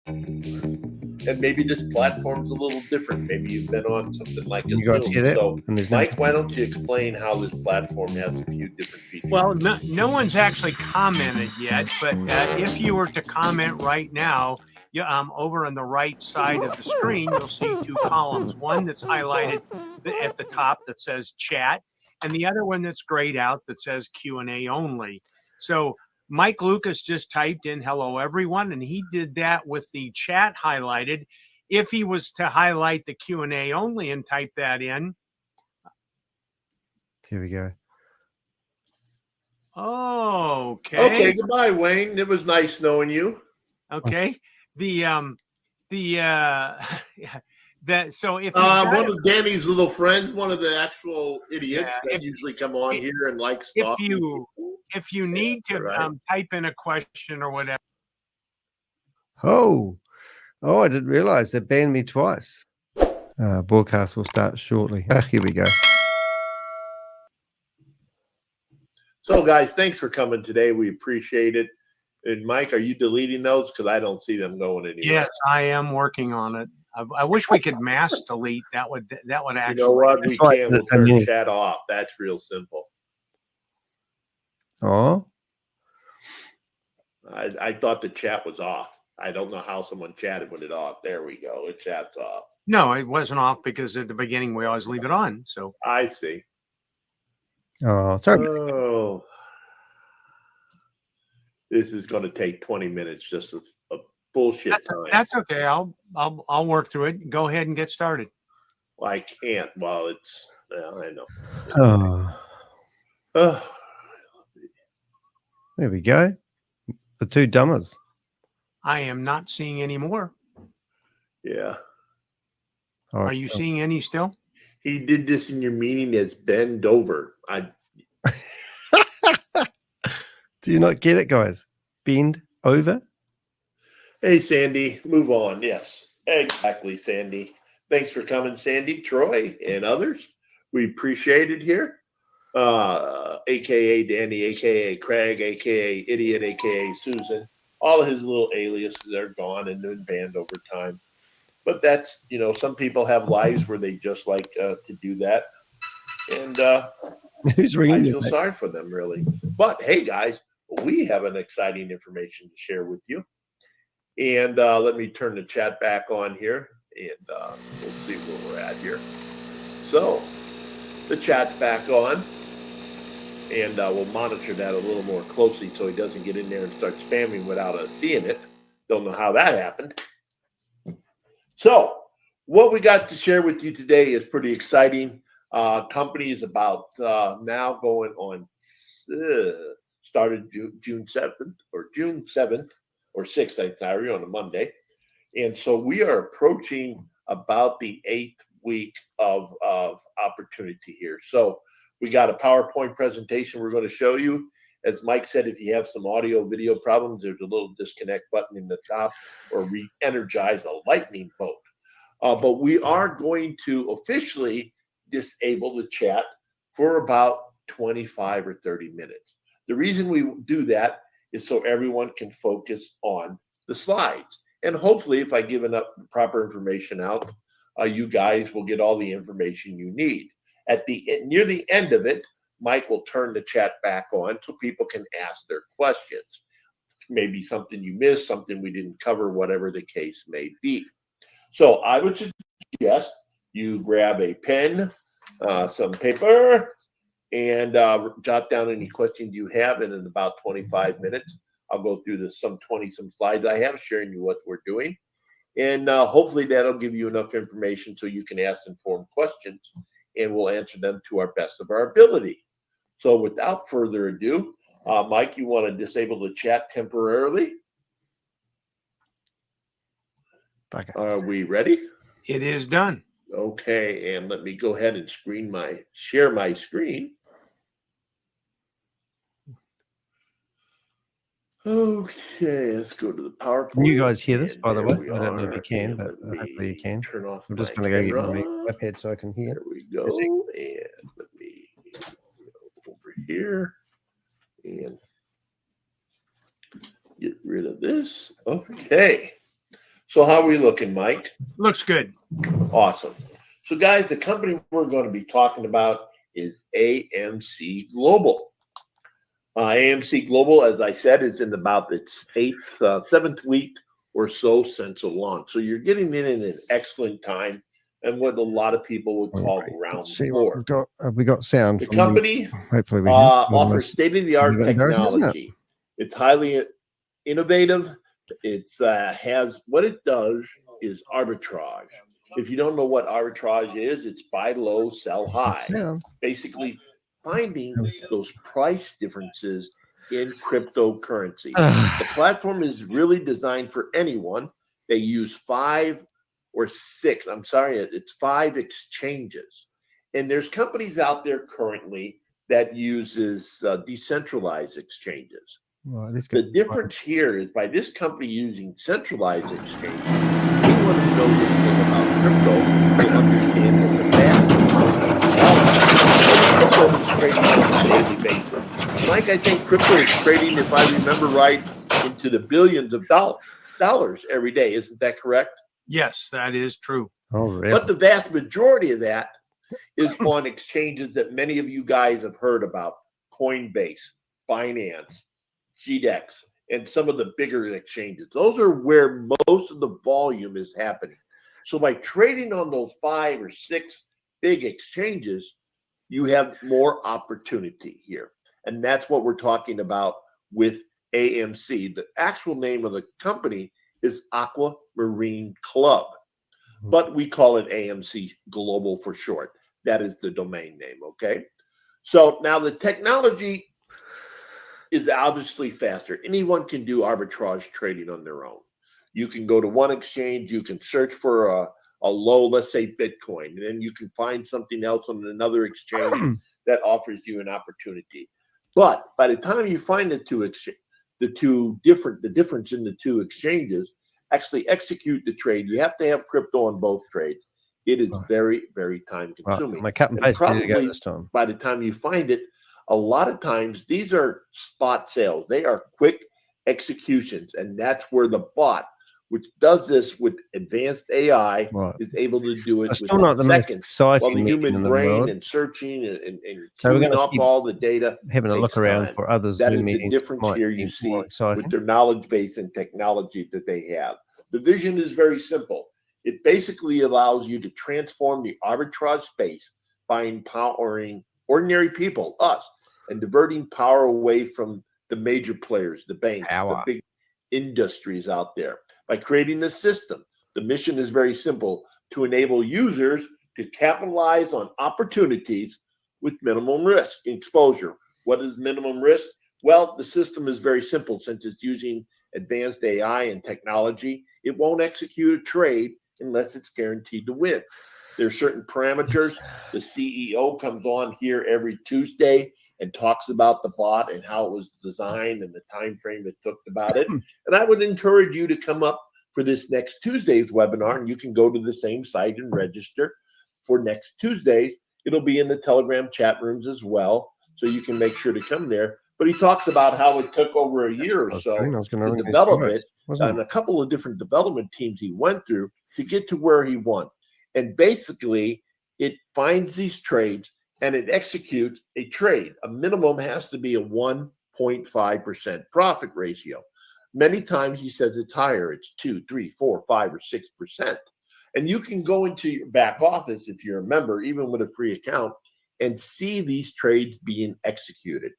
And maybe this platform's a little different. Maybe you've been on something like a You guys Zoom. hear that? So, And there's Mike, why don't you explain how this platform has a few different features? Well, no one's actually commented yet, but if you were to comment right now, over on the right side of the screen, you'll see two columns. One that's highlighted at the top that says chat, and the other one that's grayed out that says Q&A only. So Mike Lucas just typed in hello everyone, and he did that with the chat highlighted. If he was to highlight the Q&A only and type that in. Here we go. Okay. Okay, goodbye, Wayne. It was nice knowing you. Okay. So if one of Danny's little friends, one of the actual idiots that usually come on here and like stuff. If you need to type in a question or whatever. Oh, I didn't realize they banned me twice. Broadcast will start shortly. Here we go. So, guys, thanks for coming today. We appreciate it. And Mike, are you deleting those? Because I don't see them going anywhere. Yes, I am working on it. I wish we could mass delete. That would actually. You know what? We can. We'll turn chat off. That's real simple. Oh. I thought the chat was off. I don't know how someone chatted with it off. There we go. The chat's off. No, it wasn't off because at the beginning we always leave it on. So I see. Oh, sorry. Oh, this is going to take 20 minutes. Just a bullshit time. That's okay. I'll work through it. Go ahead and get started. Well, I can't. Well, it's. I know. There we go. The two dummers. I am not seeing any more. Yeah. Are you seeing any still? He did this in your meeting as bend over. Do you not get it, guys? Bend over? Hey, Sandy, move on. Yes, exactly, Sandy. Thanks for coming, Sandy, Troy, and others. We appreciate it here. AKA Danny, AKA Craig, AKA Idiot, AKA Susan. All of his little aliases are gone and been banned over time. But that's, some people have lives where they just like to do that. And who's ringing? I feel sorry for them, really. But hey, guys, we have an exciting information to share with you. And let me turn the chat back on here, and we'll see where we're at here. So the chat's back on, and we'll monitor that a little more closely so he doesn't get in there and start spamming without us seeing it. Don't know how that happened. So what we got to share with you today is pretty exciting. Company is about now going on, started June 7th or 6th, I'm sorry, on a Monday. And so we are approaching about the 8th week of opportunity here. So we got a PowerPoint presentation we're going to show you. As Mike said, if you have some audio video problems, there's a little disconnect button in the top, or re-energize a lightning bolt. But we are going to officially disable the chat for about 25 or 30 minutes. The reason we do that is so everyone can focus on the slides. And hopefully, if I give enough proper information out, you guys will get all the information you need. Near the end of it, Mike will turn the chat back on so people can ask their questions. Maybe something you missed, something we didn't cover, whatever the case may be. So I would suggest you grab a pen, some paper, and jot down any questions you have. And in about 25 minutes, I'll go through some slides I have, sharing you what we're doing. And hopefully that'll give you enough information so you can ask informed questions, and we'll answer them to our best of our ability. So without further ado, Mike, you want to disable the chat temporarily? Okay. Are we ready? It is done. Okay, and let me go ahead and share my screen. Okay, let's go to the PowerPoint. Can you guys hear this, by the way? I don't know if you can, but hopefully you can. Turn off. I'm just going to go get my iPad so I can hear. There we go. And let me go over here and get rid of this. Okay. So how are we looking, Mike? Looks good. Awesome. So guys, the company we're going to be talking about is AMC Global. AMC Global, as I said, is in about its seventh week or so since a launch. So you're getting in an excellent time and what a lot of people would call round See what four. we've got. Have we got sound? The from company hopefully we have. offers state-of-the-art Have you got it, isn't it? technology. It's highly innovative. It's has what it does is arbitrage. If you don't know what arbitrage is, it's buy low, sell high. Sound. Basically, finding those price differences in cryptocurrency. The platform is really designed for anyone. They use 5 or 6. I'm sorry, it's 5 exchanges, and there's companies out there currently that uses decentralized exchanges. Right, this The goes- difference here is by this company using centralized exchange, anyone who knows anything about crypto will understand that the vast amount of crypto is trading on a daily basis. Mike, I think crypto is trading, if I remember right, into the billions of dollars every day. Isn't that correct? Yes, that is true. Oh, really? But the vast majority of that is on exchanges that many of you guys have heard about: Coinbase, Binance, GDEX, and some of the bigger exchanges. Those are where most of the volume is happening. So by trading on those 5 or 6 big exchanges, you have more opportunity here. And that's what we're talking about with AMC. The actual name of the company is Aqua Marine Club, but we call it AMC Global for short. That is the domain name, okay? So now the technology is obviously faster. Anyone can do arbitrage trading on their own. You can go to one exchange, you can search for a low, let's say Bitcoin, and then you can find something else on another exchange that offers you an opportunity. But by the time you find the difference in the two exchanges, actually execute the trade, you have to have crypto on both trades. It is very, very time consuming. My cut and And paste ready to go probably this time. by the time you find it, a lot of times these are spot sales. They are quick executions, and that's where the bot, which does this with advanced AI, Right. is able to do it It's still within not the most seconds. exciting While the meeting human in the brain world. and searching and So we're queuing gonna up keep all the data having a takes look around time. for others. That Zoom is the meetings difference might here be you more see exciting. with their knowledge base and technology that they have. The vision is very simple. It basically allows you to transform the arbitrage space by empowering ordinary people, us, and diverting power away from the major players, the banks, the big industries out there. By creating this system, the mission is very simple: to enable users to capitalize on opportunities with minimum risk exposure. What is minimum risk? Well, the system is very simple. Since it's using advanced AI and technology, it won't execute a trade unless it's guaranteed to win. There's certain parameters. The CEO comes on here every Tuesday and talks about the bot and how it was designed and the time frame it took about it. And I would encourage you to come up for this next Tuesday's webinar, and you can go to the same site and register for next Tuesdays. It'll be in the Telegram chat rooms as well, so you can make sure to come there. But he talks about how it took over a year or so to develop it, and a couple of different development teams he went through to get to where he won. And basically, it finds these trades and it executes a trade. A minimum has to be a 1.5% profit ratio. Many times he says it's higher. It's 2, 3, 4, 5, or 6%. And you can go into your back office if you're a member, even with a free account, and see these trades being executed.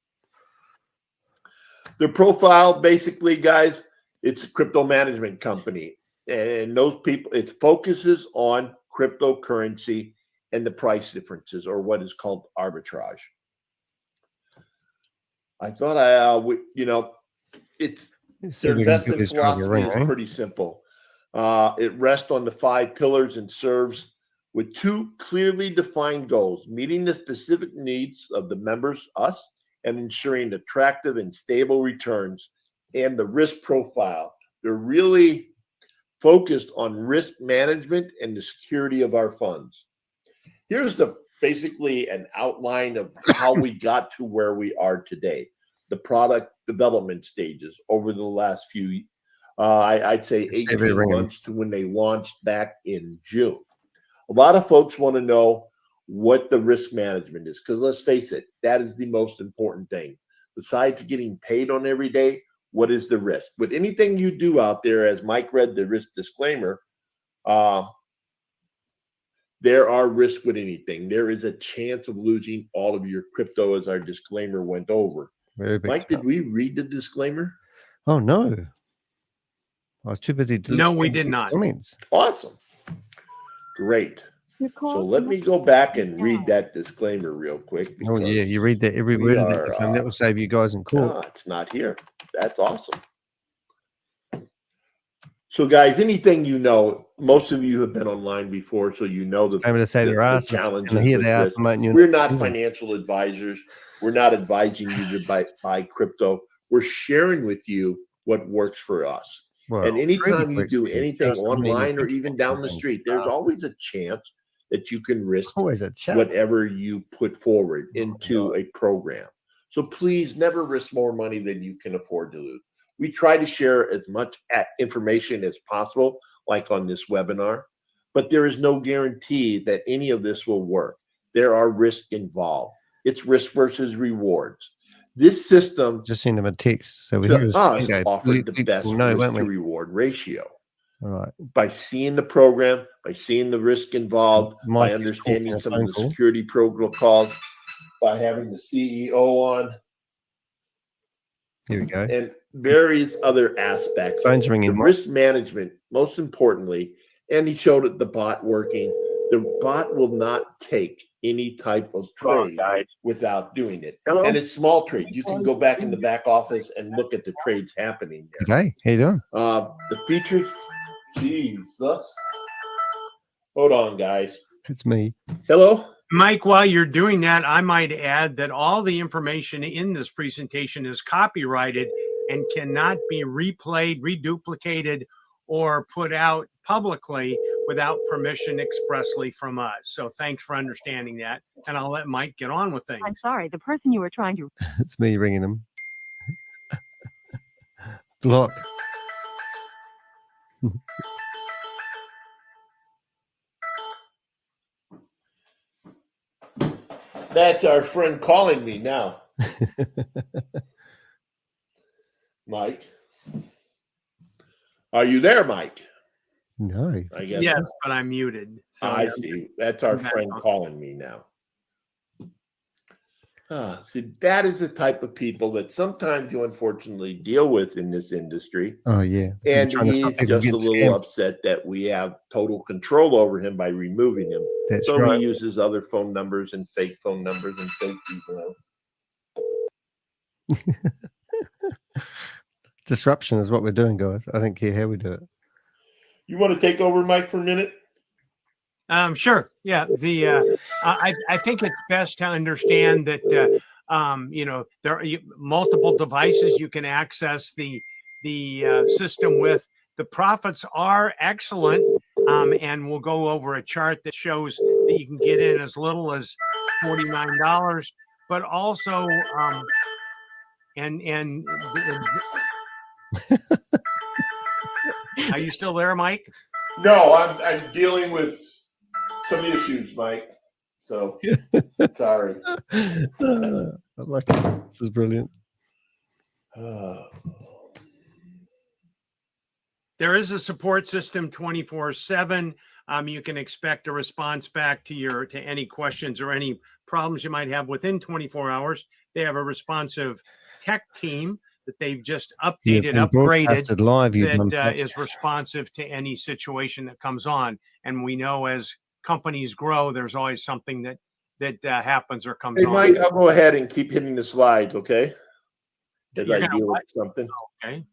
Their profile, basically, guys, it's a crypto management company. And those people, it focuses on cryptocurrency and the price differences, or what is called arbitrage. I thought their investment philosophy is pretty simple. It rests on the 5 pillars and serves with 2 clearly defined goals: meeting the specific needs of the members, us, and ensuring attractive and stable returns. And the risk profile, they're really focused on risk management and the security of our funds. Here's basically an outline of how we got to where we are today. The product development stages over the last few I'd say Let's see if they 18 ring 'em. months to when they launched back in June. A lot of folks want to know what the risk management is, because let's face it, that is the most important thing. Besides getting paid on every day, what is the risk? But anything you do out there, as Mike read the risk disclaimer, there are risks with anything. There is a chance of losing all of your crypto, as our disclaimer went over. Very big Mike, stuff. did we read the disclaimer? Oh no, I was too busy. No, we deleting did not. Comments. Awesome. Great. So let me go back and read that disclaimer real quick. Oh yeah, you read that every we word of that. are, That will save you guys in court. No, it's not here. That's awesome. So, guys, anything you know, most of you have been online before, so you know the, I'm going to say their asses, challenges and here with they are risk. promoting you. We're not financial advisors. We're not advising you to buy crypto. We're sharing with you what works for us. Well, and anytime really you do anything just, I mean, online or even down the street, there's always a chance that you can risk always a chance. whatever you put forward into a program. So please never risk more money than you can afford to lose. We try to share as much information as possible, like on this webinar, but there is no guarantee that any of this will work. There are risks involved. It's risk versus rewards. This system just send them a text. So to us offered the best know, risk to reward ratio. All right. By seeing the program, by seeing the risk involved, Mike by understanding some of the call. security protocols, by having the CEO on, here we go, and various other aspects. Phone's ringing. The risk management, most importantly, and he showed it, the bot working. The bot will not take any type of trade without doing it. Hello? And it's small trade. You can go back in the back office and look at the trades happening there. Okay, how you doing? The features, Jesus. Hold on, guys. It's me. Hello? Mike, while you're doing that, I might add that all the information in this presentation is copyrighted and cannot be replayed, reduplicated, or put out publicly without permission expressly from us. So thanks for understanding that. And I'll let Mike get on with things. I'm sorry, the person you were trying to... It's me ringing him. Block. That's our friend calling me now. Mike. Are you there, Mike? No. I guess. Yes, but I'm muted. So I see. That's our friend calling me now. See, that is the type of people that sometimes you unfortunately deal with in this industry. Oh, yeah. And he's just a little upset that we have total control over him by removing him. That's so right. he uses other phone numbers and fake phone numbers and fake emails. Disruption is what we're doing, guys. I don't care how we do it. You want to take over, Mike, for a minute? Sure. Yeah. I think it's best to understand that there are multiple devices you can access the system with. The profits are excellent, and we'll go over a chart that shows that you can get in as little as $49, but also are you still there, Mike? No, I'm dealing with some issues, Mike. So sorry. I like it. This is brilliant. There is a support system 24/7. You can expect a response back to any questions or any problems you might have within 24 hours. They have a responsive tech team that they've just updated, upgraded, live, that is responsive to any situation that comes on. And we know as companies grow, there's always something that happens or comes on. Hey, Mike, I'll go ahead and keep hitting the slides, okay? As I deal with something. Okay.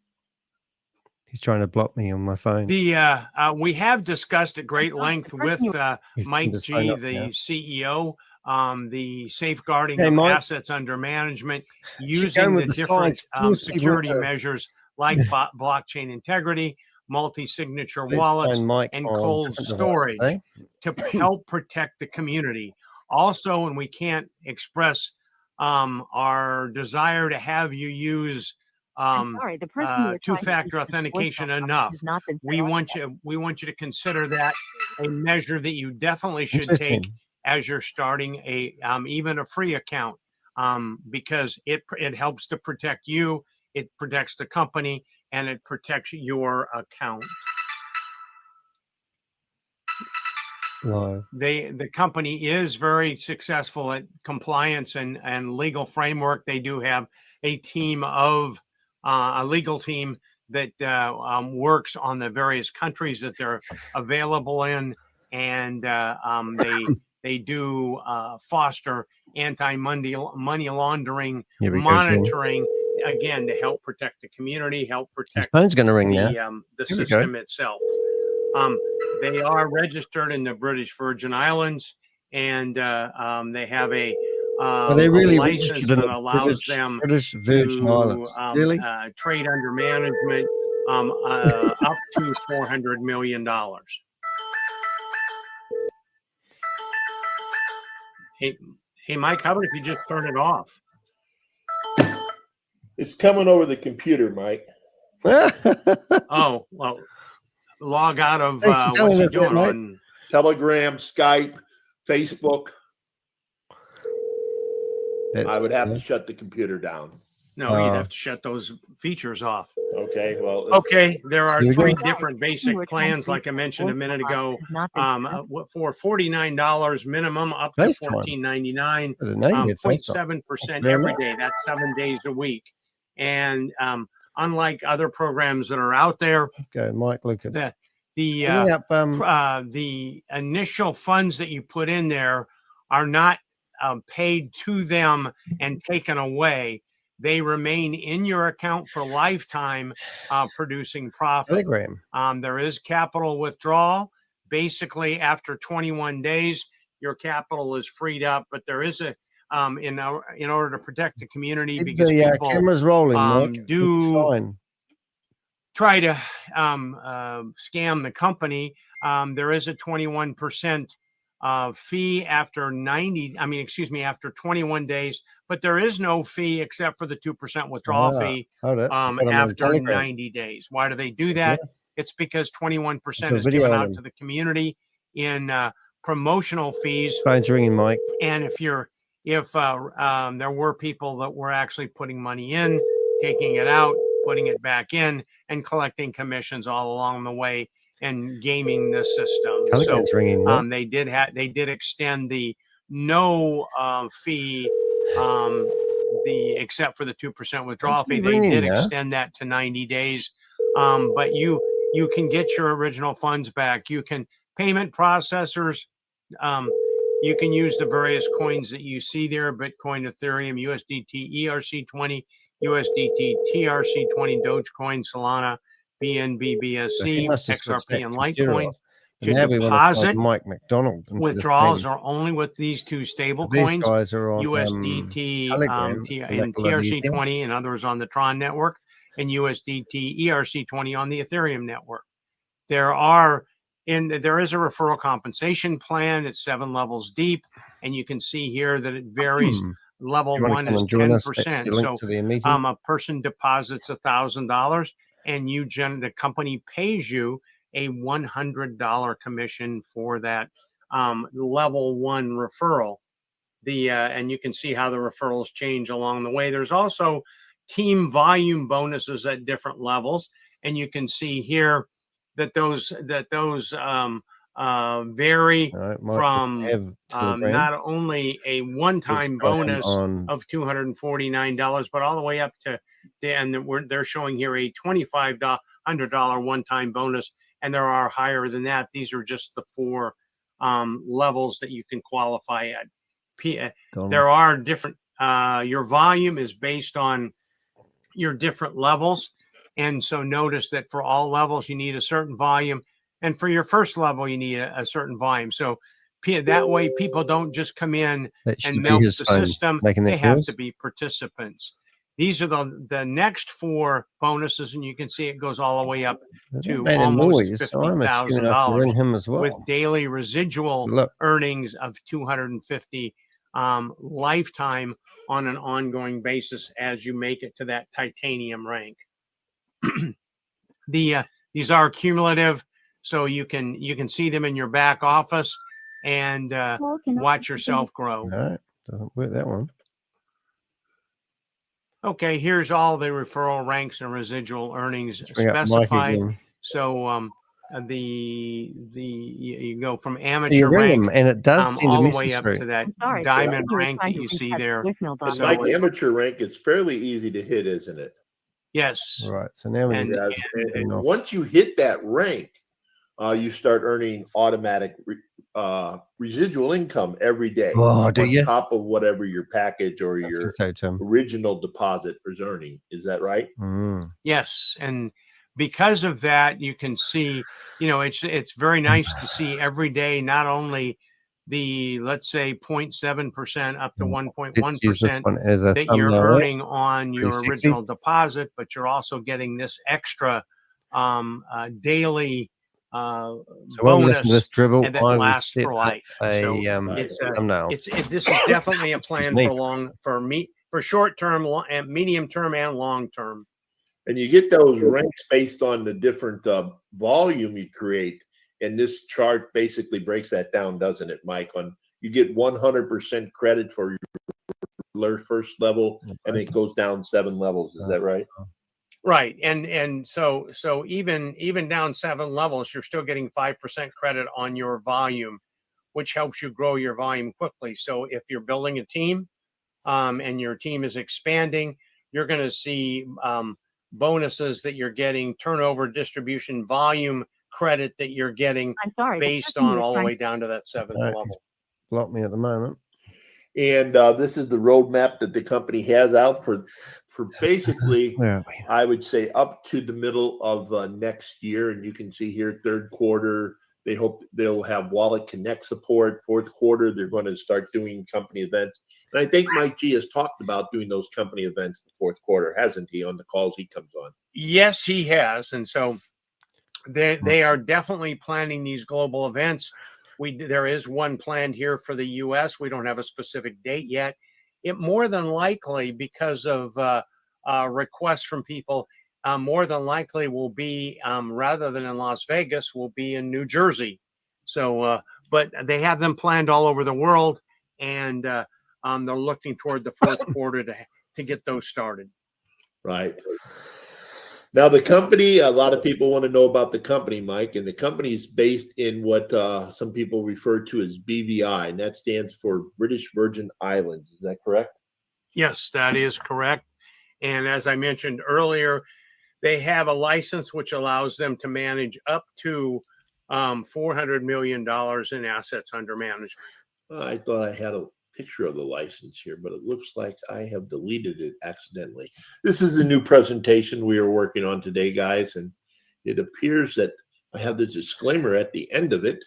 He's trying to block me on my phone. We have discussed at great length with Mike G, the CEO, the safeguarding of assets under management, using the different security measures like blockchain integrity, multi-signature wallets, and cold storage to help protect the community. Also, and we can't express our desire to have you use sorry, the person you were trying to two-factor reach is authentication voicemail enough. has not been set We off want yet. you to consider that a measure that you definitely should take Interesting. as you're starting a even a free account, because it helps to protect you, it protects the company, and it protects your account. Live. The company is very successful at compliance and legal framework. They do have a team of a legal team that works on the various countries that they're available in, and they do foster anti-money laundering Here we go, Ken. monitoring, again, to help protect the community, help His protect phone's going to ring now. the Here we go. system itself. They are registered in the British Virgin Islands, and they have a Are they really license registered in that the allows them British Virgin to Islands? Really? trade under management up to $400 million. Hey, Mike, how about if you just turn it off? It's coming over the computer, Mike. Oh, well, log out of Thanks for what's telling he us that, doing mate. on? Telegram, Skype, Facebook. That's I would have cool. to shut the computer down. No, you'd have to shut those features off. Okay, well, Okay, there are Here we go. three different You basic were trying to plans, like I reach mentioned a voicemail minute box ago, has not been set off. for $49 minimum, up to FaceTime. $14.99, I didn't know you had FaceTime. 0.7% Very every much. day. That's 7 days a week. And unlike other programs that are out there, Go, Mike Lucas. the Bring up, the initial funds that you put in there are not paid to them and taken away. They remain in your account for lifetime, producing profit. Telegram. There is capital withdrawal. Basically, after 21 days, your capital is freed up, but there is a in order to protect the community, Keep because the people camera's rolling, Mike. do It's fine. try to scam the company. There is a 21% fee after after 21 days, but there is no fee except for the 2% withdrawal fee Hold it. I've got him on after Telegram. 90 days. Why do they do that? Yeah. It's because 21% Put a is video given on out him. to the community in promotional fees. Phone's ringing, Mike. And if there were people that were actually putting money in, taking it out, putting it back in, and collecting commissions all along the way and gaming the system. Telegram's ringing, Mike. They did extend the no fee, except for the 2% withdrawal fee. They did extend that to 90 days. But you can get your original funds back. You can payment processors. You can use the various coins that you see there: Bitcoin, Ethereum, USDT, ERC20, USDT, TRC20, Dogecoin, Solana, BNB, BSC, XRP, and Litecoin. To Now we want to deposit, find Mike McDonald. withdrawals are only with these two stable These coins: guys are on USDT Telegram, and TRC20 and others on the Tron network, and USDT, ERC20 on the Ethereum network. There is a referral compensation plan. It's 7 levels deep, and you can see here that it varies. Level 1 is 10%. So a person deposits $1,000, and the company pays you a $100 commission for that level 1 referral. And you can see how the referrals change along the way. There's also team volume bonuses at different levels, and you can see here that those vary from not only a one-time bonus of $249, but all the way up to they're showing here a $2,500 one-time bonus, and there are higher than that. These are just the 4 levels that you can qualify at. There are different. Your volume is based on your different levels. And so notice that for all levels, you need a certain volume. And for your first level, you need a certain volume. So that way, people don't just come in and milk the system. They have to be participants. These are the next 4 bonuses, and you can see it goes all the way up to almost $50,000 with daily residual earnings of $250 lifetime on an ongoing basis as you make it to that titanium rank. These are cumulative, so you can see them in your back office and watch yourself grow. No, doesn't work that one. Okay, here's all the referral ranks and residual earnings Bring up Mike specified. again. So you go from You amateur ring rank them, and it does seem all to the way up to that Sorry, diamond you were rank trying that to you see retype there. the voicemail But button. like So amateur rank, it's fairly easy to hit, isn't it? yes, Right. So now we And- need Yes. to And once you hit that rank, you start earning automatic residual income every day. Oh, do on you? top of whatever your package or I your think so, Tim. original deposit is earning. Is that right? Mm. yes, and because of that, you can see, it's very nice to see every day not only the, let's say, 0.7% up to Let's use this 1.1% one as a that you're thumbnail. earning on your 360. original deposit, but you're also getting this extra daily So when we listen to bonus this dribble, and that I will lasts set for up life. So a it's thumbnail. this is definitely a plan neat. for short term, and medium term, and long term. And you get those ranks based on the different volume you create. And this chart basically breaks that down, doesn't it, Mike? You get 100% credit for your first level, and it goes down 7 levels. Is that right? Right, and so even down 7 levels, you're still getting 5% credit on your volume, which helps you grow your volume quickly. So if you're building a team, and your team is expanding, you're going to see bonuses that you're getting, turnover, distribution, volume credit that you're getting I'm sorry. based on all the way down to that 7th Right. level. Block me at the moment. And this is the roadmap that the company has out for basically, Where are we? I would say, up to the middle of next year. And you can see here, 3rd quarter, they hope they'll have Wallet Connect support. 4th quarter, they're going to start doing company events. And I think Mike G has talked about doing those company events the 4th quarter, hasn't he, on the calls he comes on? Yes, he has. And so they are definitely planning these global events. There is one planned here for the U.S. We don't have a specific date yet. It more than likely, because of requests from people, more than likely will be, rather than in Las Vegas, will be in New Jersey. So, but they have them planned all over the world, and they're looking toward the 4th quarter to get those started. Right. Now, the company, a lot of people want to know about the company, Mike, and the company is based in what some people refer to as BVI, and that stands for British Virgin Islands. Is that correct? Yes, that is correct. And as I mentioned earlier, they have a license which allows them to manage up to $400 million in assets under management. I thought I had a picture of the license here, but it looks like I have deleted it accidentally. This is a new presentation we are working on today, guys, and it appears that I have the disclaimer at the end of it.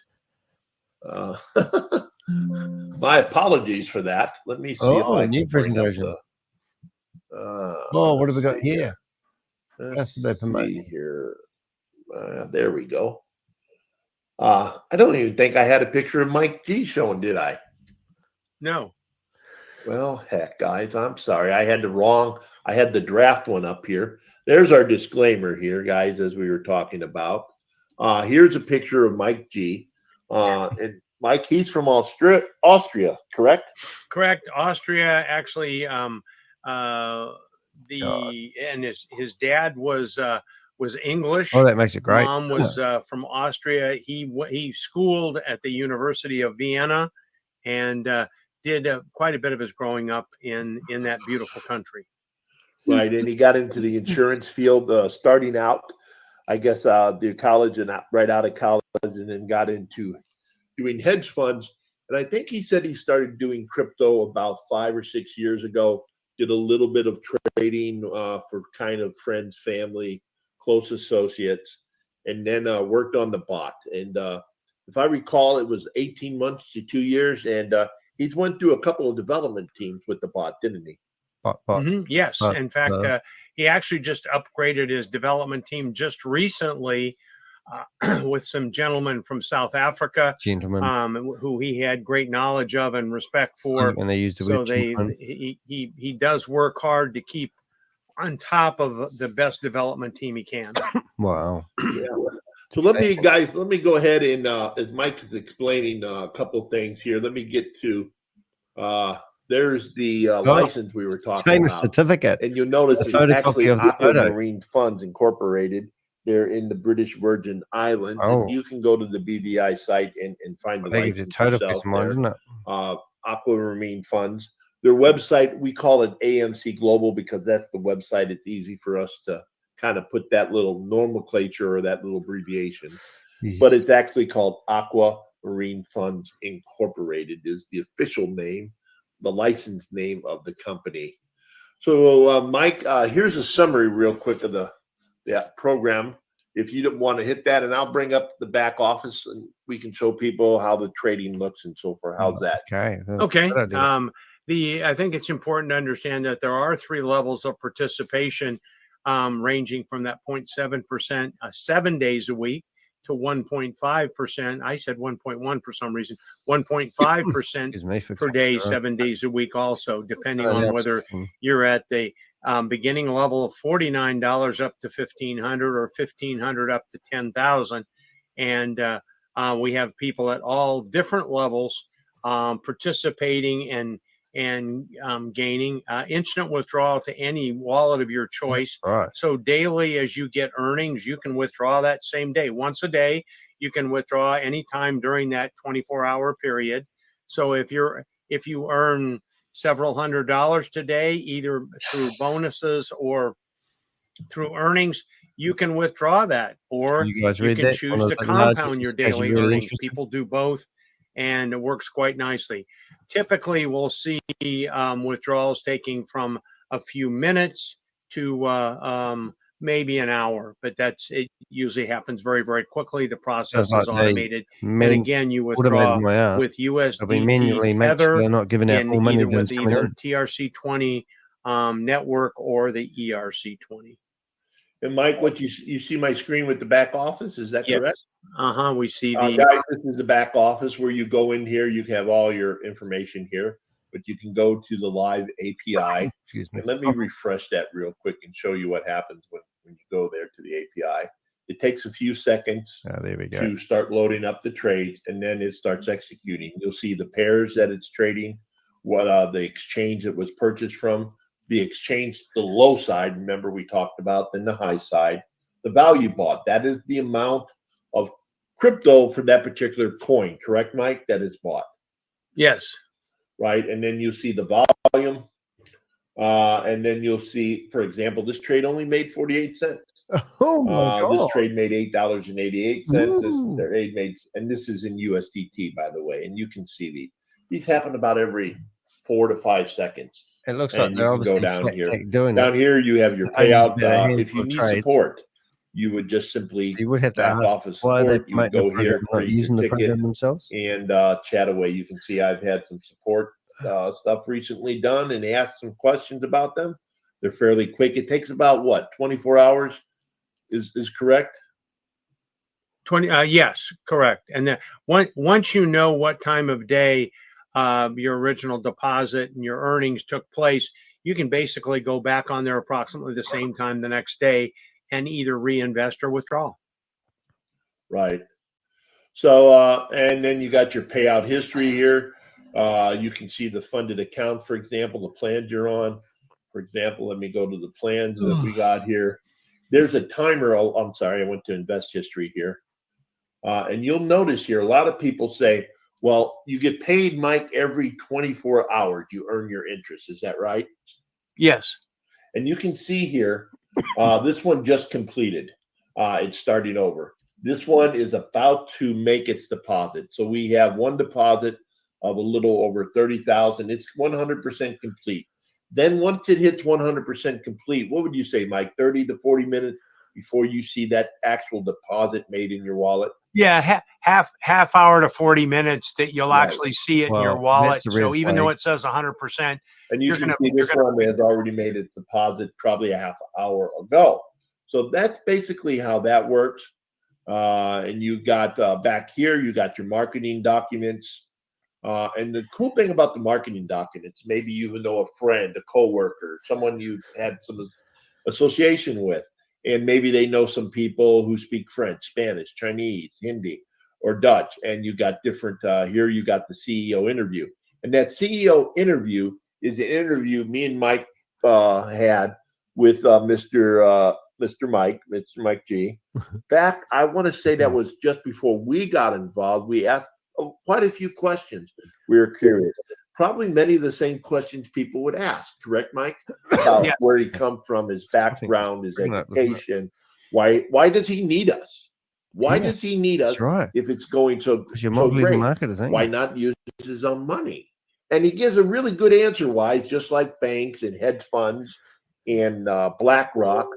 My apologies for that. Let me see if I new can bring up presentation. the. What have we got let's see here? Let's That's the see here. There we go. I don't even think I had a picture of Mike G showing, did I? No. Well, heck, guys, I'm sorry. I had the draft one up here. There's our disclaimer here, guys, as we were talking about. Here's a picture of Mike G. And Mike, he's from Austria, correct? Correct. Austria, actually, and his dad was English. Oh, that makes it great. Mom was from Austria. He schooled at the University of Vienna, and did quite a bit of his growing up in that beautiful country. Right, and he got into the insurance field, starting out, I guess, the college and right out of college, and then got into doing hedge funds. And I think he said he started doing crypto about 5 or 6 years ago. Did a little bit of trading for kind of friends, family, close associates, and then worked on the bot. And if I recall, it was 18 months to 2 years, and he's went through a couple of development teams with the bot, didn't he? Yes. In fact, he actually just upgraded his development team just recently with some gentlemen from South Africa, Gentlemen. who he had great knowledge of and respect for. And they used the So word gentleman. he does work hard to keep on top of the best development team he can. Wow. Yeah. So let me go ahead and as Mike is explaining a couple things here, let me get to there's the license we were talking Famous about. certificate. And you'll notice A it's photocopy actually of the Aqua photo. Marine Funds Incorporated. They're in the British Virgin Islands. Oh. And you can go to the BVI site and find the They give you license total yourself peace of mind, there. didn't it? Aqua Marine Funds. Their website, we call it AMC Global because that's the website. It's easy for us to kind of put that little nomenclature or that little abbreviation. Yeah. But it's actually called Aqua Marine Funds Incorporated is the official name, the license name of the company. So, Mike, here's a summary real quick of the program. If you don't want to hit that, and I'll bring up the back office and we can show people how the trading looks and so forth. How's that? Okay. Okay. I think it's important to understand that there are 3 levels of participation, ranging from that 0.7%, 7 days a week, to 1.5%. I said 1.1 for some reason. 1.5% per day, 7 days a week. Also, depending on whether you're at the beginning level of $49 up to $1,500 or $1,500 up to $10,000, and we have people at all different levels participating and gaining instant withdrawal to any wallet of your choice. Right. So daily, as you get earnings, you can withdraw that same day. Once a day, you can withdraw anytime during that 24-hour period. So if you earn several $100s today, either through bonuses or through earnings, you can withdraw that, or you can choose to compound your daily earnings. People do both, and it works quite nicely. Typically, we'll see withdrawals taking from a few minutes to maybe an hour, but it usually happens very, very quickly. The process is automated. And again, you withdraw with USDT Tether, either with either TRC20 network or the ERC20. And Mike, what you see my screen with the back office, is that correct? We see guys, this is the back office where you go in here. You have all your information here, but you can go to the live API. Excuse me. And let me refresh that real quick and show you what happens when you go there to the API. It takes a few seconds there we go. to start loading up the trades, and then it starts executing. You'll see the pairs that it's trading, what the exchange it was purchased from, the exchange, the low side, remember we talked about, then the high side, the value bought. That is the amount of crypto for that particular coin, correct, Mike? That is bought. Yes. Right. And then you see the volume. And then you'll see, for example, this trade only made 48 cents. Oh my God. This trade made $8.88. This trade made, and this is in USDT, by the way. And you can see these happen about every 4 to 5 seconds. It looks and like you can go down here. Down here, you have your payout. If you need support, you would just simply you would have to back ask off of why support. they You would go here, not using the program themselves, and chat away. You can see I've had some support stuff recently done, and ask some questions about them. They're fairly quick. It takes about 24 hours. Is correct? 20. Yes, correct. And then once you know what time of day your original deposit and your earnings took place, you can basically go back on there approximately the same time the next day and either reinvest or withdraw. Right. So, and then you got your payout history here. You can see the funded account, for example, the plans you're on. For example, let me go to the plans that we got here. There's a timer. Oh, I'm sorry, I went to invest history here. And you'll notice here, a lot of people say, well, you get paid, Mike, every 24 hours. You earn your interest. Is that right? Yes. And you can see here, this one just completed. It's starting over. This one is about to make its deposit. So we have one deposit of a little over 30,000. It's 100% complete. Then once it hits 100% complete, what would you say, Mike? 30 to 40 minutes before you see that actual deposit made in your wallet? Yeah, half hour to 40 minutes that you'll actually see it in your wallet. So even though it says 100%, and you can see this one has already made its deposit probably a half hour ago. So that's basically how that works. And you got back here, you got your marketing documents. And the cool thing about the marketing documents, maybe you even know a friend, a coworker, someone you had some association with, and maybe they know some people who speak French, Spanish, Chinese, Hindi, or Dutch. And you got different, here you got the CEO interview. And that CEO interview is an interview me and Mike had with Mr. Mike G. Back, I want to say that was just before we got involved. We asked quite a few questions. We were curious. Probably many of the same questions people would ask, correct, Mike? About where he come from, his background, his education. Why does he need us? Why does he need us if it's going so great? Why not use his own money? And he gives a really good answer why. It's just like banks and hedge funds and BlackRock.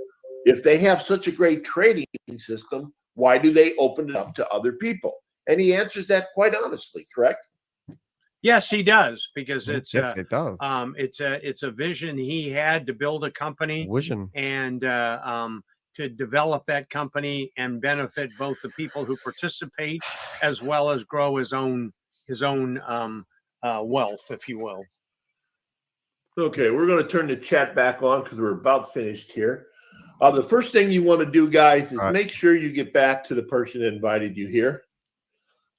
If they have such a great trading system, why do they open it up to other people? And he answers that quite honestly, correct? Yes, he does, because it's it does. It's a vision he had to build a company and to develop that company and benefit both the people who participate as well as grow his own wealth, if you will. Okay, we're going to turn the chat back on because we're about finished here. The first thing you want to do, guys, is make sure you get back to the person that invited you here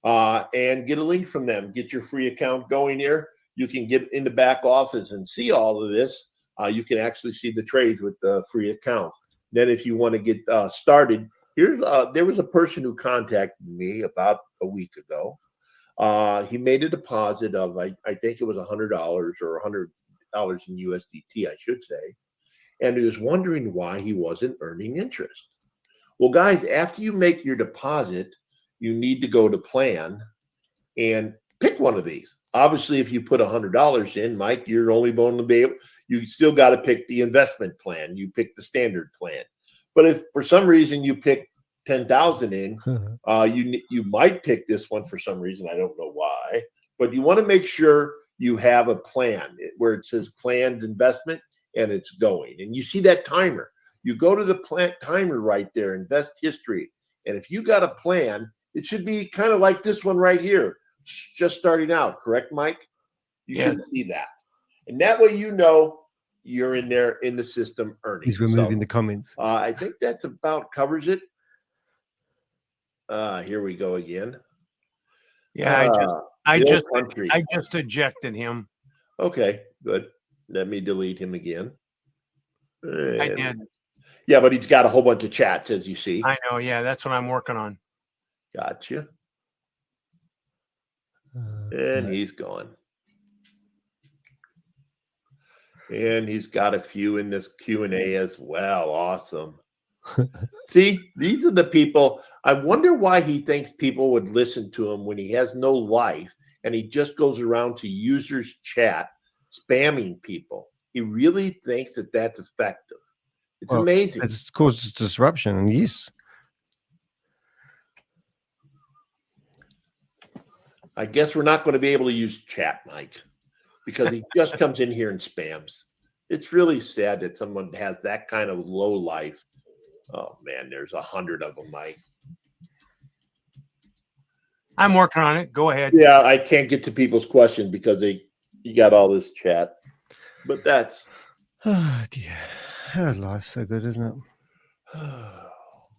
and get a link from them. Get your free account going here. You can get in the back office and see all of this. You can actually see the trades with the free account. Then if you want to get started, there was a person who contacted me about a week ago. He made a deposit of, I think it was $100 or $100 in USDT, I should say. And he was wondering why he wasn't earning interest. Well, guys, after you make your deposit, you need to go to plan and pick one of these. Obviously, if you put $100 in, Mike, you're only going to be able, you still got to pick the investment plan. You pick the standard plan. But if for some reason you pick 10,000 in, you might pick this one for some reason. I don't know why, but you want to make sure you have a plan where it says planned investment and it's going. And you see that timer. You go to the plan timer right there, invest history. And if you got a plan, it should be kind of like this one right here, just starting out. Correct, Mike? You should see that. And that way you know you're in there in the system earning. He's removing the comments. I think that's about covers it. Here we go again. Yeah, I just ejected him. Okay, good. Let me delete him again. I did. Yeah, but he's got a whole bunch of chats, as you see. I know. Yeah, that's what I'm working on. Gotcha. And he's gone. And he's got a few in this Q&A as well. Awesome. See, these are the people. I wonder why he thinks people would listen to him when he has no life and he just goes around to users chat, spamming people. He really thinks that that's effective. It's amazing. It causes disruption, and yes. I guess we're not going to be able to use chat, Mike, because he just comes in here and spams. It's really sad that someone has that kind of low life. Oh, man, there's 100 of them, Mike. I'm working on it. Go ahead. Yeah, I can't get to people's questions because you got all this chat. But that's... Oh, dear. Life's so good, isn't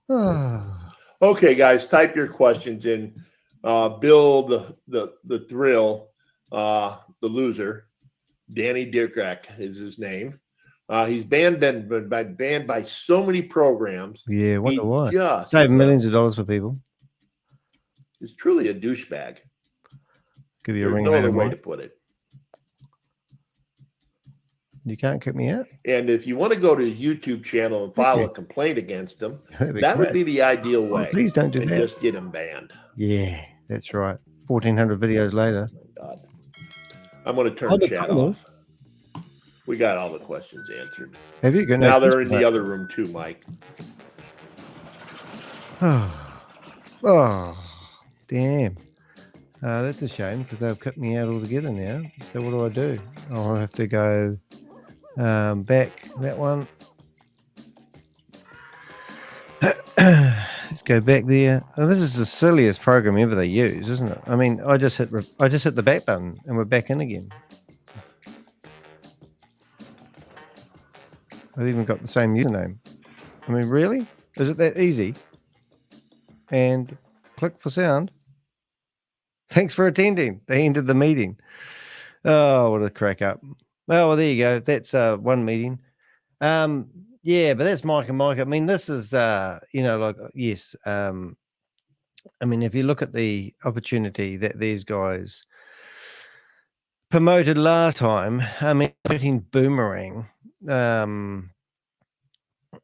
it? Okay, guys, type your questions in. Bill, the thrill, the loser, Danny Dierkrack is his name. He's banned by so many programs. Yeah, wonder why. Just save millions of dollars for people. He's truly a douchebag. Give you a ring. No other way to put it. You can't kick me out. And if you want to go to his YouTube channel and file a complaint against him, that would be the ideal way. Oh, please don't do that. Just get him banned. Yeah, that's right. 1,400 videos later. Oh, God. I'm going to turn the chat off. We got all the questions answered. Have you? Now they're in the other room too, Mike. Oh, damn. That's a shame because they've cut me out altogether now. So what do? I'll have to go back that one. Let's go back there. Oh, this is the silliest program ever they use, isn't it? I mean, I just hit the back button and we're back in again. I've even got the same username. I mean, really? Is it that easy? And click for sound. Thanks for attending. They ended the meeting. Oh, what a crack up. Oh, well, there you go. That's one meeting. Yeah, but that's Mike and Mike. I mean, this is, yes. I mean, if you look at the opportunity that these guys promoted last time, I mean, promoting Boomerang,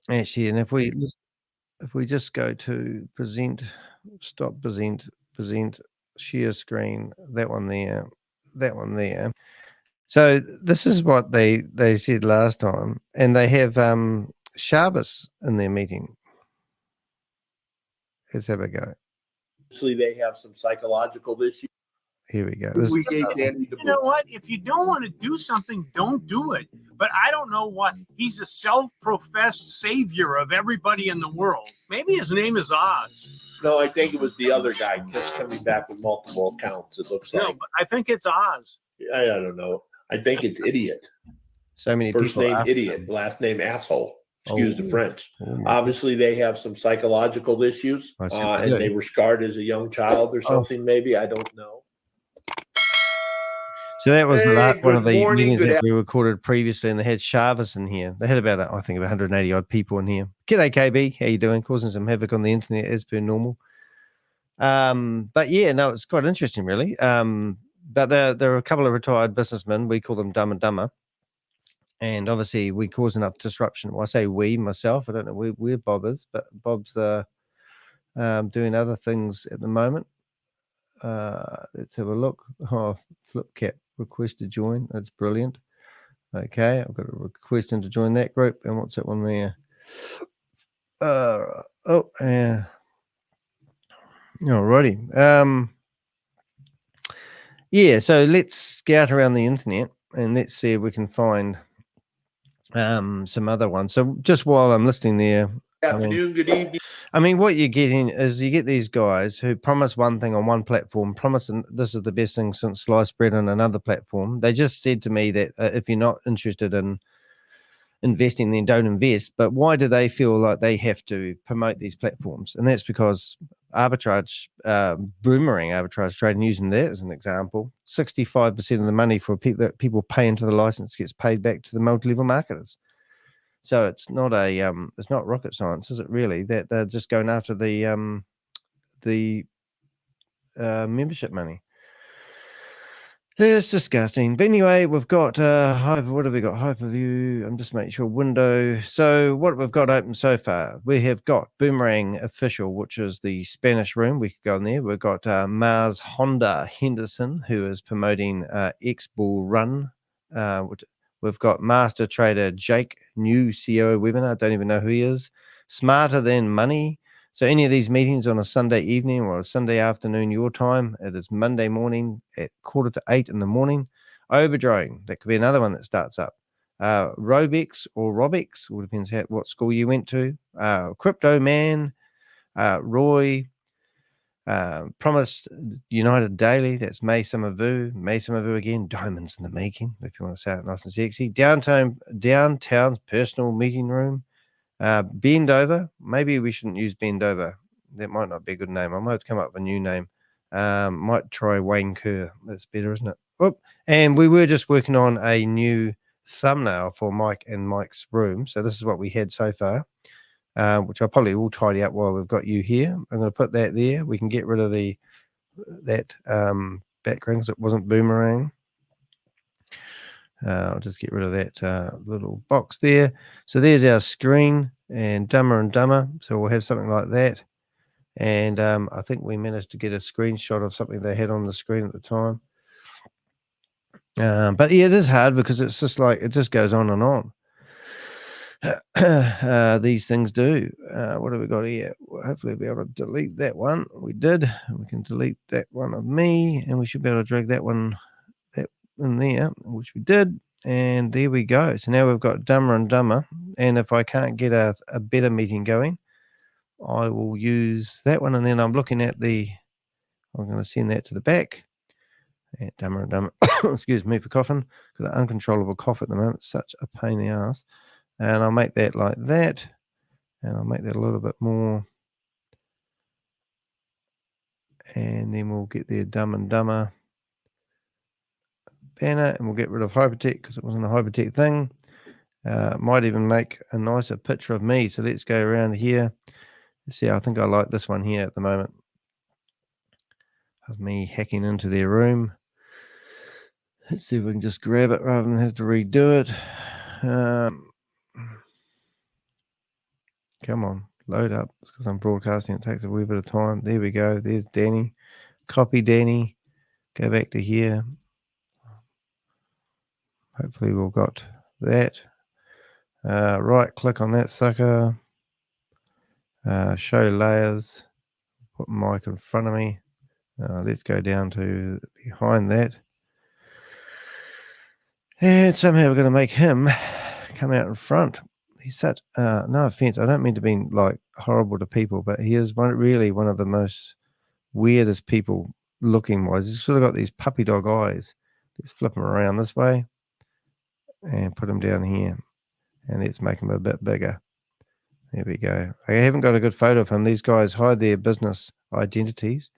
actually, and if we just go to present, stop present, share screen, that one there. So this is what they said last time, and they have Shabbos in their meeting. Let's have a go. Obviously, they have some psychological issues. Here we go. We gave Danny the You know what? If you don't want to do something, don't do it. But I don't know what. He's a self-professed savior of everybody in the world. Maybe his name is Oz. No, I think it was the other guy just coming back with multiple accounts. It looks like. No, but I think it's Oz. I don't know. I think it's idiot. So many First people. name idiot, last name asshole. Excuse the French. Oh, Obviously, they have some psychological issues, and they were scarred as a young child or something. Maybe I don't know. So that was one of the meetings that we recorded previously, and they had Shabbos in here. They had about, I think, 180 odd people in here. G'day, KB. How you doing? Causing some havoc on the internet as per normal. But yeah, no, it's quite interesting, really. But there are a couple of retired businessmen. We call them Dumb and Dumber. And obviously, we cause enough disruption. Well, I say we, myself. I don't know where Bob is, but Bob's doing other things at the moment. Let's have a look. Oh, Flipcap request to join. That's brilliant. Okay, I've got a request him to join that group. And what's that one there? Alrighty. Yeah, so let's scout around the internet and let's see if we can find some other ones. So just while I'm listening there, Afternoon, good evening. I mean, what you're getting is you get these guys who promise one thing on one platform, promising this is the best thing since sliced bread on another platform. They just said to me that if you're not interested in investing, then don't invest. But why do they feel like they have to promote these platforms? And that's because arbitrage, boomerang arbitrage trading, using that as an example, 65% of the money for that people pay into the license gets paid back to the multi-level marketers. So it's not it's not rocket science, is it really? That they're just going after the membership money. It's disgusting. But anyway, we've got what have we got? Hyperview. I'm just making sure window. So what we've got open so far, we have got Boomerang Official, which is the Spanish room. We could go in there. We've got Mars Honda Henderson, who is promoting X Bull Run. We've got Master Trader Jake, new CEO webinar. Don't even know who he is. Smarter Than Money. So any of these meetings on a Sunday evening or a Sunday afternoon, your time, it is Monday morning at 7:45 in the morning. Overdrawing, that could be another one that starts up. Robex or Robex, all depends what school you went to. Crypto Man, Roy, Promised United Daily, that's May Summervoo again, Diamonds in the Making, if you want to say it nice and sexy. Downtown's Personal Meeting Room. Bend Over, maybe we shouldn't use Bend Over. That might not be a good name. I might have to come up with a new name. Might try Wayne Kerr. That's better, isn't it? Oop. And we were just working on a new thumbnail for Mike and Mike's room. So this is what we had so far, which I probably will tidy up while we've got you here. I'm going to put that there. We can get rid of that background because it wasn't Boomerang. I'll just get rid of that little box there. So there's our screen and Dumber. So we'll have something like that. And I think we managed to get a screenshot of something they had on the screen at the time. But yeah, it is hard because it's just like, it just goes on and on. These things do. What have we got here? Hopefully we'll be able to delete that one. We did. We can delete that one of me, and we should be able to drag that one in there, which we did, and there we go. So now we've got Dumber and Dumber, and if I can't get a better meeting going, I will use that one, and then I'm looking at I'm going to send that to the back. And Dumber and Dumber, excuse me for coughing, got an uncontrollable cough at the moment, such a pain in the ass. And I'll make that like that, and I'll make that a little bit more. And then we'll get their Dumb and Dumber banner, and we'll get rid of Hypertech because it wasn't a Hypertech thing. Might even make a nicer picture of me. So let's go around here. Let's see, I think I like this one here at the moment of me hacking into their room. Let's see if we can just grab it rather than have to redo it. Come on, load up. It's because I'm broadcasting. It takes a wee bit of time. There we go. There's Danny. Copy Danny. Go back to here. Hopefully we've got that. Right click on that sucker. Show layers. Put mic in front of me. Let's go down to behind that. And somehow we're going to make him come out in front. He's such, no offense, I don't mean to be like horrible to people, but he is really one of the most weirdest people looking wise. He's sort of got these puppy dog eyes. Let's flip him around this way and put him down here. And let's make him a bit bigger. There we go. I haven't got a good photo of him. These guys hide their business identities.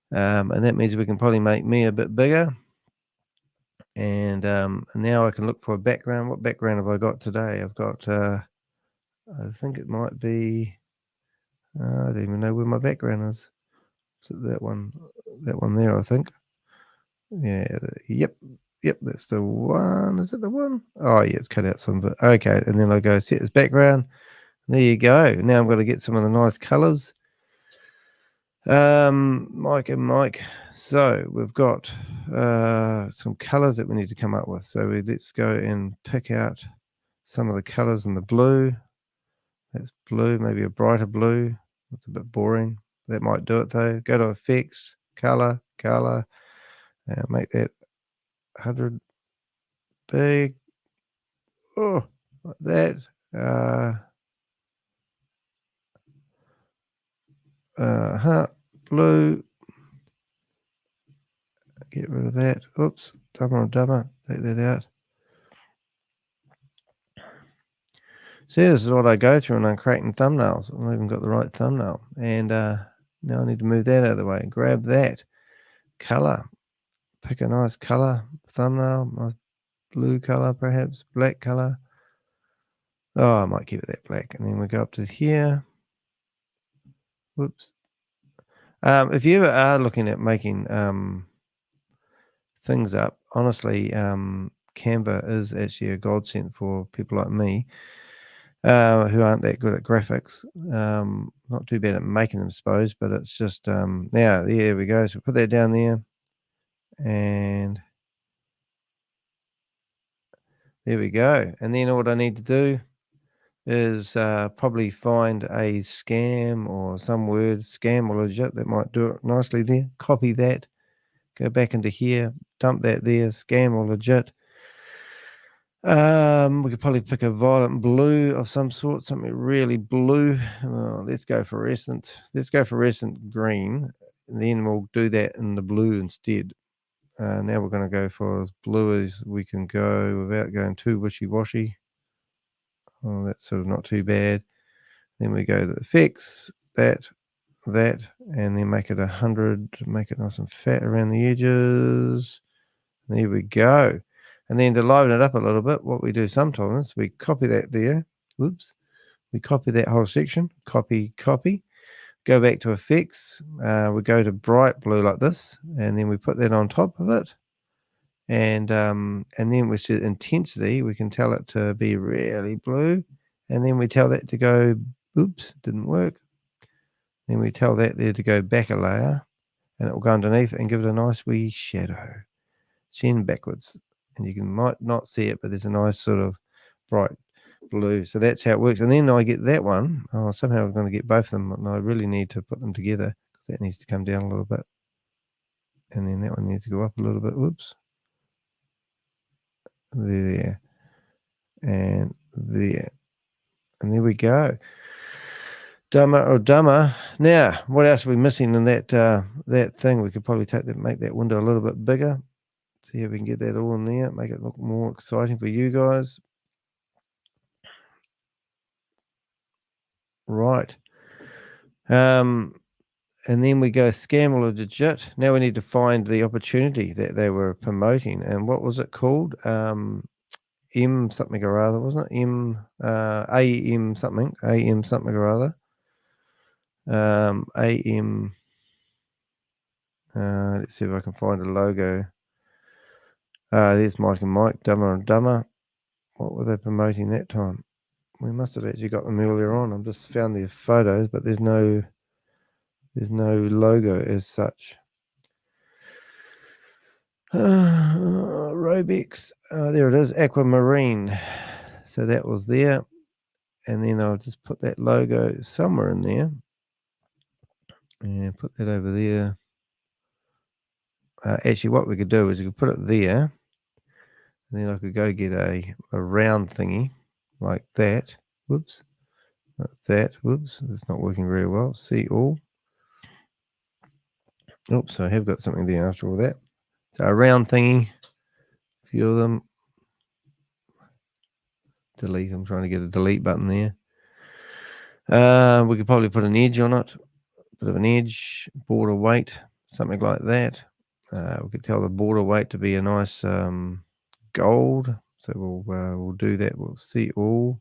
And that means we can probably make me a bit bigger. And now I can look for a background. What background have I got today? I've got, I think it might be, I don't even know where my background is. Is it that one? That one there, I think. Yeah, yep, that's the one. Is it the one? Oh, yeah, it's cut out some bit. Okay, and then I go set as background. There you go. Now I'm going to get some of the nice colors. Mike and Mike. So we've got some colors that we need to come up with. So let's go and pick out some of the colors in the blue. That's blue, maybe a brighter blue. It's a bit boring. That might do it though. Go to effects, color. Make that 100 big. Oh, like that. Blue. Get rid of that. Oops, Dumber and Dumber. Take that out. See, this is what I go through when I'm creating thumbnails. I've not even got the right thumbnail. And now I need to move that out of the way. Grab that. Color. Pick a nice color. Thumbnail. Nice blue color, perhaps. Black color. Oh, I might keep it that black. And then we go up to here. Whoops. If you ever are looking at making things up, honestly, Canva is actually a godsend for people like me who aren't that good at graphics. Not too bad at making them, I suppose, but it's just, now, there we go. So put that down there. And there we go. And then what I need to do is probably find a scam or some word, scam or legit, that might do it nicely there. Copy that, go back into here, dump that there, scam or legit. We could probably pick a violent blue of some sort, something really blue. Let's go fluorescent. Let's go fluorescent green, and then we'll do that in the blue instead. Now we're going to go for as blue as we can go without going too wishy-washy. Oh, that's sort of not too bad. Then we go to effects, that, and then make it 100, make it nice and fat around the edges. There we go. And then to liven it up a little bit, what we do sometimes, we copy that there. Whoops. We copy that whole section. Copy. Go back to effects. We go to bright blue like this, and then we put that on top of it. And then we set intensity. We can tell it to be really blue. And then we tell that to go, oops, didn't work. Then we tell that there to go back a layer, and it will go underneath and give it a nice wee shadow. Send backwards. And you might not see it, but there's a nice sort of bright blue. So that's how it works. And then I get that one. Oh, somehow I'm going to get both of them, and I really need to put them together because that needs to come down a little bit. And then that one needs to go up a little bit. Whoops. There. And there. And there we go. Dumber or dumber. Now, what else are we missing in that that thing? We could probably make that window a little bit bigger. See if we can get that all in there, make it look more exciting for you guys. Right. And then we go scam or legit. Now we need to find the opportunity that they were promoting. And what was it called? M something or other, wasn't it? AM something or other. AM. Let's see if I can find a logo. There's Mike and Mike, Dumber and Dumber. What were they promoting that time? We must have actually got them earlier on. I've just found their photos, but there's no logo as such. Robex. There it is, Aqua Marine. So that was there. And then I'll just put that logo somewhere in there. And put that over there. Actually, what we could do is we could put it there. And then I could go get a round thingy like that. Whoops. Like that. Whoops. That's not working very well. See all. Oops, I have got something there after all that. So a round thingy. A few of them. Delete. I'm trying to get a delete button there. We could probably put an edge on it. Bit of an edge. Border weight. Something like that. We could tell the border weight to be a nice gold. So we'll do that. We'll see all.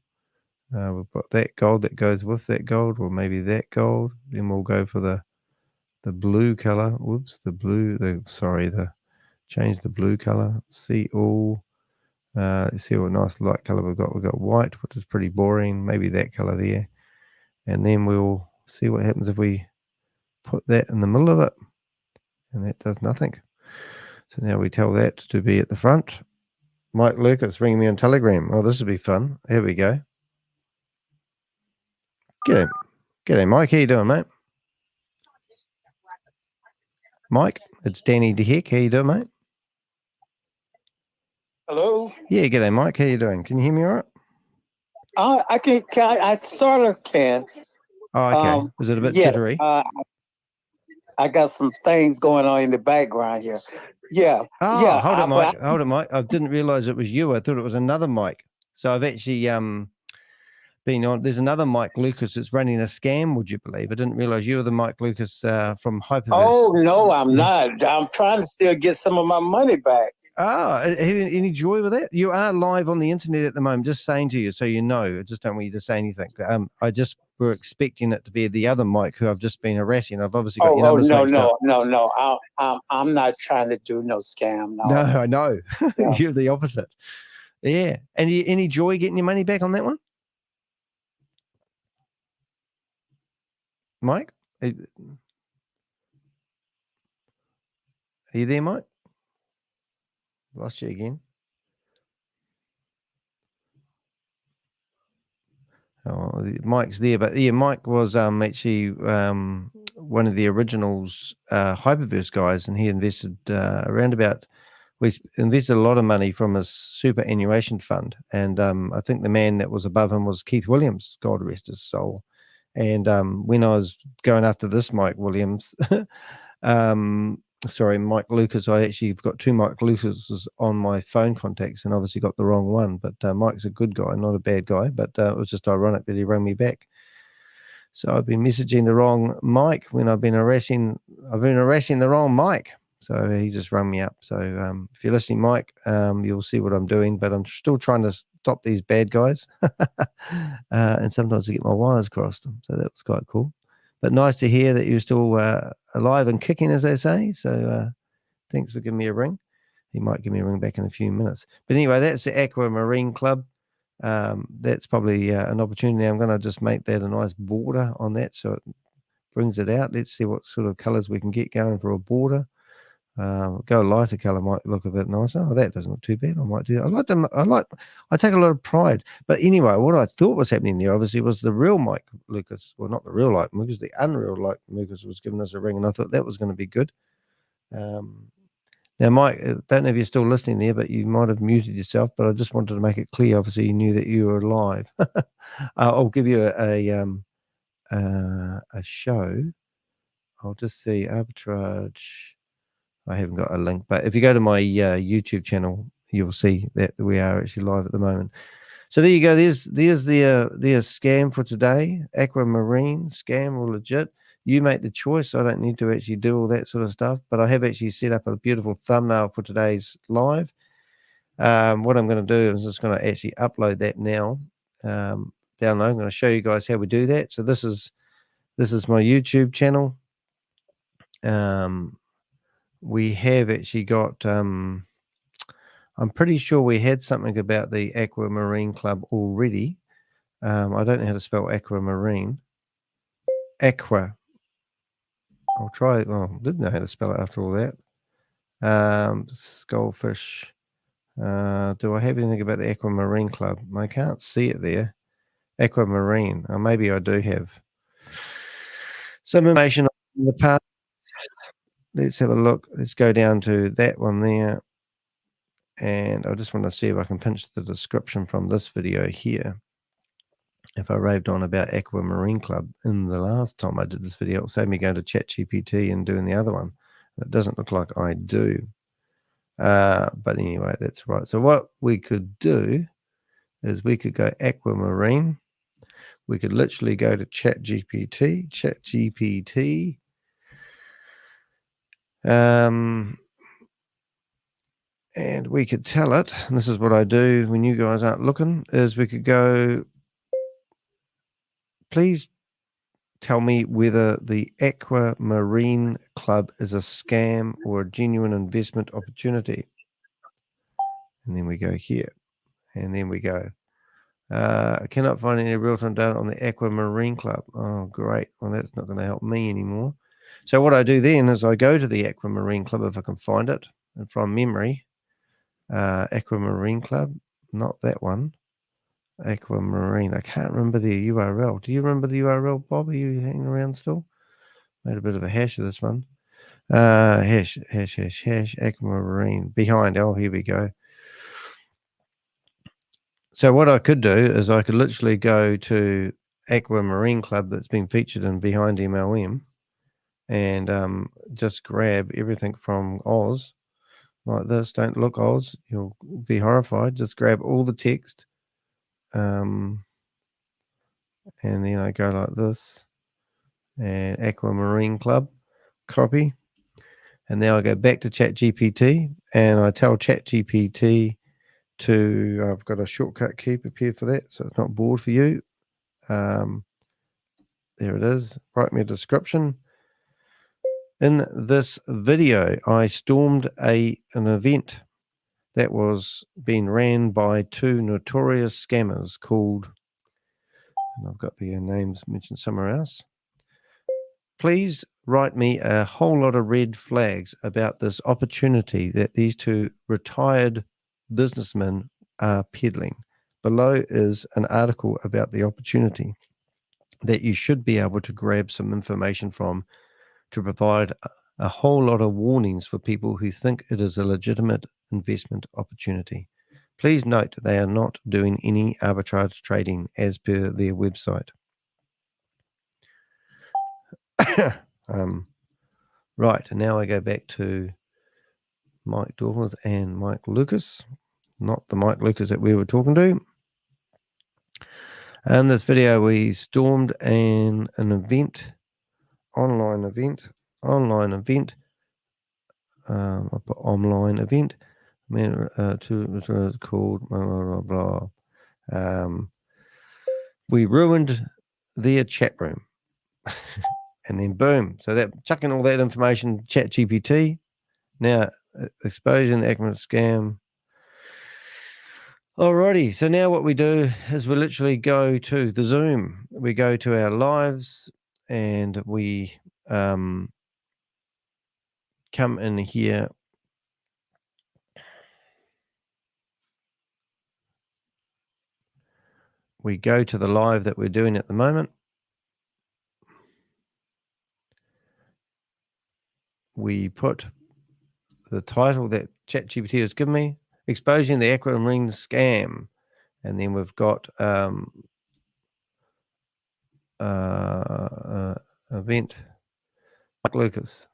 We'll put that gold that goes with that gold, or maybe that gold. Then we'll go for the blue color. Whoops, change the blue color. See all. Let's see what nice light color we've got. We've got white, which is pretty boring. Maybe that color there. And then we'll see what happens if we put that in the middle of it. And that does nothing. So now we tell that to be at the front. Mike Lucas ringing me on Telegram. Oh, this will be fun. Here we go. G'day, Mike. How you doing, mate? Mike, it's Danny DeHeck. How you doing, mate? Hello. Yeah, g'day, Mike. How you doing? Can you hear me all right? I sort of can. Oh, okay. Was it a bit yes, jittery? I got some things going on in the background here. Yeah. Oh, yeah. hold it, Mike. I didn't realize it was you. I thought it was another Mike. So I've actually been on. There's another Mike Lucas that's running a scam. Would you believe? I didn't realize you were the Mike Lucas from Hyperverse. Oh no, I'm not. I'm trying to still get some of my money back. Oh, any joy with that? You are live on the internet at the moment. Just saying to you, so you know. I just don't want you to say anything. I just were expecting it to be the other Mike who I've just been harassing. I've obviously got your numbers mixed up. No. I'm not trying to do no scam. No, I know. Yeah. You're the opposite. Yeah. And any joy getting your money back on that one, Mike? Are you there, Mike? Lost you again. Oh, Mike's there, but yeah, Mike was actually one of the originals Hyperverse guys, and he invested we invested a lot of money from his superannuation fund, and I think the man that was above him was Keith Williams, God rest his soul. And when I was going after this Mike Williams, Mike Lucas, I actually got two Mike Lucases on my phone contacts and obviously got the wrong one. But Mike's a good guy, not a bad guy. But it was just ironic that he rang me back. So I've been messaging the wrong Mike when I've been harassing the wrong Mike. So he just rang me up. So if you're listening, Mike, you'll see what I'm doing. But I'm still trying to stop these bad guys. And sometimes I get my wires crossed. So that was quite cool. But nice to hear that you're still alive and kicking, as they say. So thanks for giving me a ring. He might give me a ring back in a few minutes. But anyway, that's the Aqua Marine Club. That's probably an opportunity. I'm going to just make that a nice border on that so it brings it out. Let's see what sort of colors we can get going for a border. Go lighter color might look a bit nicer. Oh, that doesn't look too bad. I might do that. I take a lot of pride. But anyway, what I thought was happening there obviously was the real Mike Lucas. Well, not the real Mike Lucas, the unreal Mike Lucas was giving us a ring, and I thought that was going to be good. Now, Mike, I don't know if you're still listening there, but you might have muted yourself. But I just wanted to make it clear. Obviously, you knew that you were live. I'll give you a show. I'll just see arbitrage. I haven't got a link, but if you go to my YouTube channel, you'll see that we are actually live at the moment. So there you go. There's the scam for today. Aqua Marine scam or legit. You make the choice. I don't need to actually do all that sort of stuff, but I have actually set up a beautiful thumbnail for today's live. What I'm going to do is just going to actually upload that now. Download. I'm going to show you guys how we do that. So this is my YouTube channel. We have actually got. I'm pretty sure we had something about the Aqua Marine Club already. I don't know how to spell Aqua Marine. Aqua. I'll try it. Well, didn't know how to spell it after all that. Skullfish. Do I have anything about the Aqua Marine Club? I can't see it there. Aqua Marine. Maybe I do have some information on the past. Let's have a look. Let's go down to that one there. And I just want to see if I can pinch the description from this video here. If I raved on about Aqua Marine Club in the last time I did this video, it'll save me going to ChatGPT and doing the other one. It doesn't look like I do. But anyway, that's right. So what we could do is we could go Aqua Marine. We could literally go to ChatGPT. And we could tell it, and this is what I do when you guys aren't looking, is we could go, please tell me whether the Aqua Marine Club is a scam or a genuine investment opportunity. And then we go here. And then we go, I cannot find any real-time data on the Aqua Marine Club. Oh, great. Well, that's not going to help me anymore. So what I do then is I go to the Aqua Marine Club if I can find it. And from memory, Aqua Marine Club, not that one. Aqua Marine. I can't remember the URL. Do you remember the URL, Bob? Are you hanging around still? Made a bit of a hash of this one. Hash, Aqua Marine. Behind. Oh, here we go. So what I could do is I could literally go to Aqua Marine Club that's been featured in BehindMLM and just grab everything from Oz like this. Don't look, Oz. You'll be horrified. Just grab all the text. And then I go like this. And Aqua Marine Club. Copy. And now I go back to ChatGPT and I tell ChatGPT to, I've got a shortcut key prepared for that, so it's not bored for you. There it is. Write me a description. In this video, I stormed an event that was being ran by two notorious scammers called, and I've got their names mentioned somewhere else. Please write me a whole lot of red flags about this opportunity that these two retired businessmen are peddling. Below is an article about the opportunity that you should be able to grab some information from to provide a whole lot of warnings for people who think it is a legitimate investment opportunity. Please note they are not doing any arbitrage trading as per their website. Right, and now I go back to Mike Dawes and Mike Lucas, not the Mike Lucas that we were talking to. In this video, we stormed an event, online event. I put online event. Called blah blah blah. We ruined their chat room. And then boom. So that chucking all that information, ChatGPT. Now exposing the Aqua scam. Alrighty. So now what we do is we literally go to the Zoom. We go to our lives and we come in here. We go to the live that we're doing at the moment. We put the title that ChatGPT has given me, exposing the Aqua Marine scam. And then we've got event. Mike Lucas.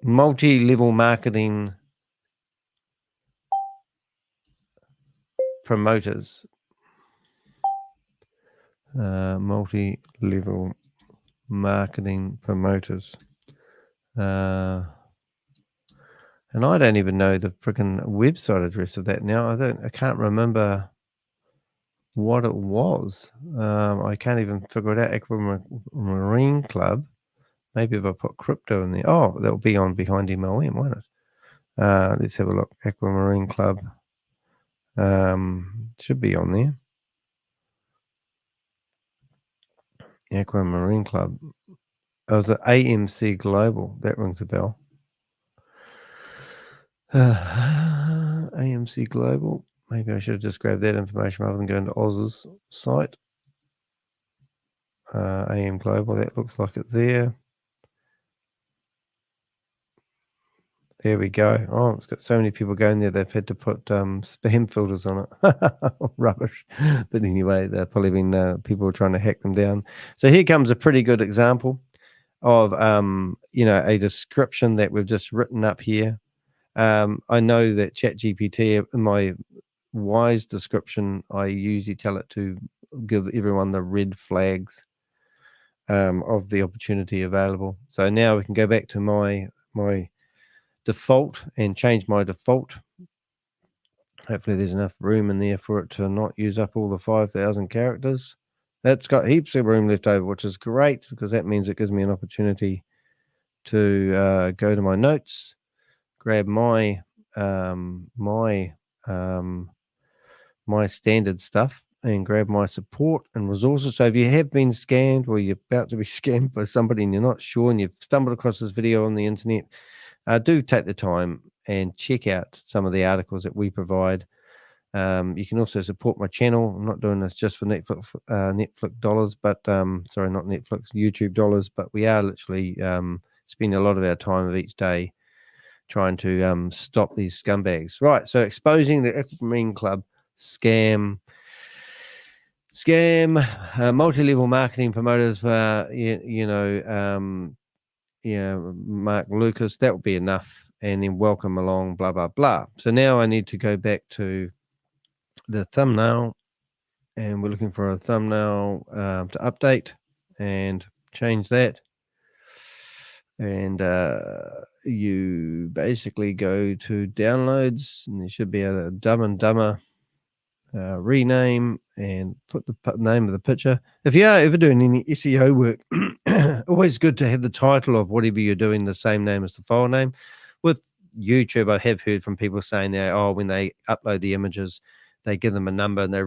Multi-level marketing promoters. Multi-level marketing promoters. And I don't even know the freaking website address of that now. I can't remember what it was. I can't even figure it out. Aqua Marine Club. Maybe if I put crypto in there. Oh, that'll be on BehindMLM, won't it? Let's have a look. Aqua Marine Club. Should be on there. Aqua Marine Club. Oh, was it AMC Global? That rings a bell. AMC Global. Maybe I should have just grabbed that information rather than going to Oz's site. AM Global. That looks like it there. There we go. Oh, it's got so many people going there, they've had to put spam filters on it. Rubbish. But anyway, they've probably been people trying to hack them down. So here comes a pretty good example of, a description that we've just written up here. I know that ChatGPT, in my wise description, I usually tell it to give everyone the red flags of the opportunity available. So now we can go back to my default and change my default. Hopefully there's enough room in there for it to not use up all the 5,000 characters. That's got heaps of room left over, which is great because that means it gives me an opportunity to go to my notes, grab my my standard stuff and grab my support and resources. So if you have been scammed or you're about to be scammed by somebody and you're not sure and you've stumbled across this video on the internet, do take the time and check out some of the articles that we provide. You can also support my channel. I'm not doing this just for Netflix dollars, but sorry, not Netflix, YouTube dollars, but we are literally spending a lot of our time of each day trying to stop these scumbags. Right, so exposing the Aqua Marine Club scam, multi-level marketing promoters, Mark Lucas, that would be enough, and then welcome along, blah, blah, blah. So now I need to go back to the thumbnail, and we're looking for a thumbnail to update and change that. And you basically go to downloads, and you should be able to Dumb and Dumber rename and put the name of the picture. If you are ever doing any SEO work, always good to have the title of whatever you're doing the same name as the file name. With YouTube, I have heard from people saying that, when they upload the images, they give them a number and they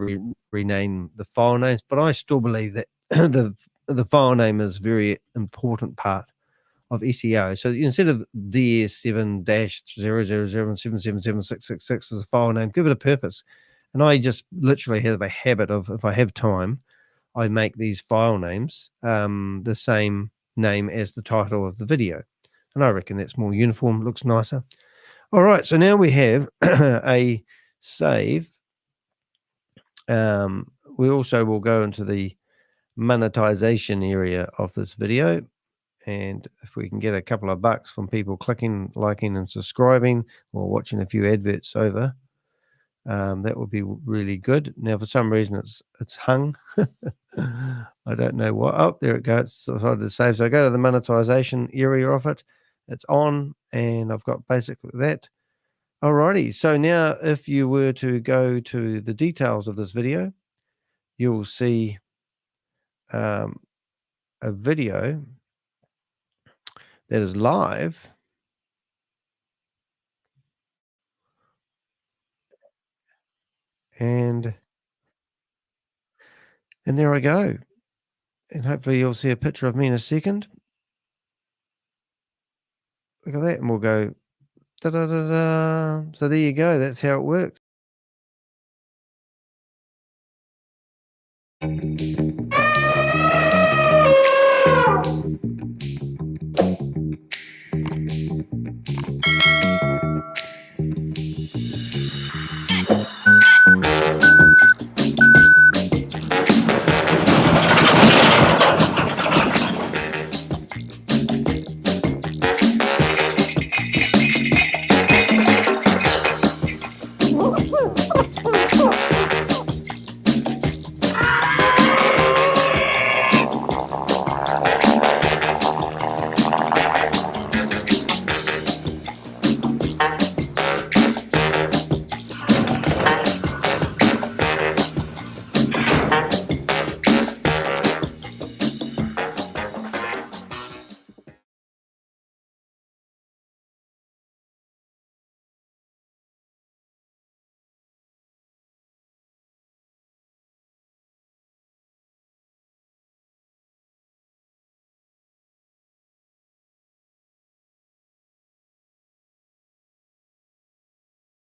rename the file names. But I still believe that the file name is a very important part of SEO. So instead of DS7-000777766 as a file name, give it a purpose. And I just literally have a habit of, if I have time, I make these file names the same name as the title of the video. And I reckon that's more uniform, looks nicer. All right, so now we have a save. We also will go into the monetization area of this video. And if we can get a couple of bucks from people clicking, liking, and subscribing, or watching a few adverts over, that would be really good. Now, for some reason, it's hung. I don't know what. Oh, there it goes. It's decided to save. So I go to the monetization area of it. It's on, and I've got basically that. Alrighty. So now, if you were to go to the details of this video, you'll see a video that is live. And there I go. And hopefully you'll see a picture of me in a second. Look at that. And we'll go da-da-da-da. So there you go. That's how it works.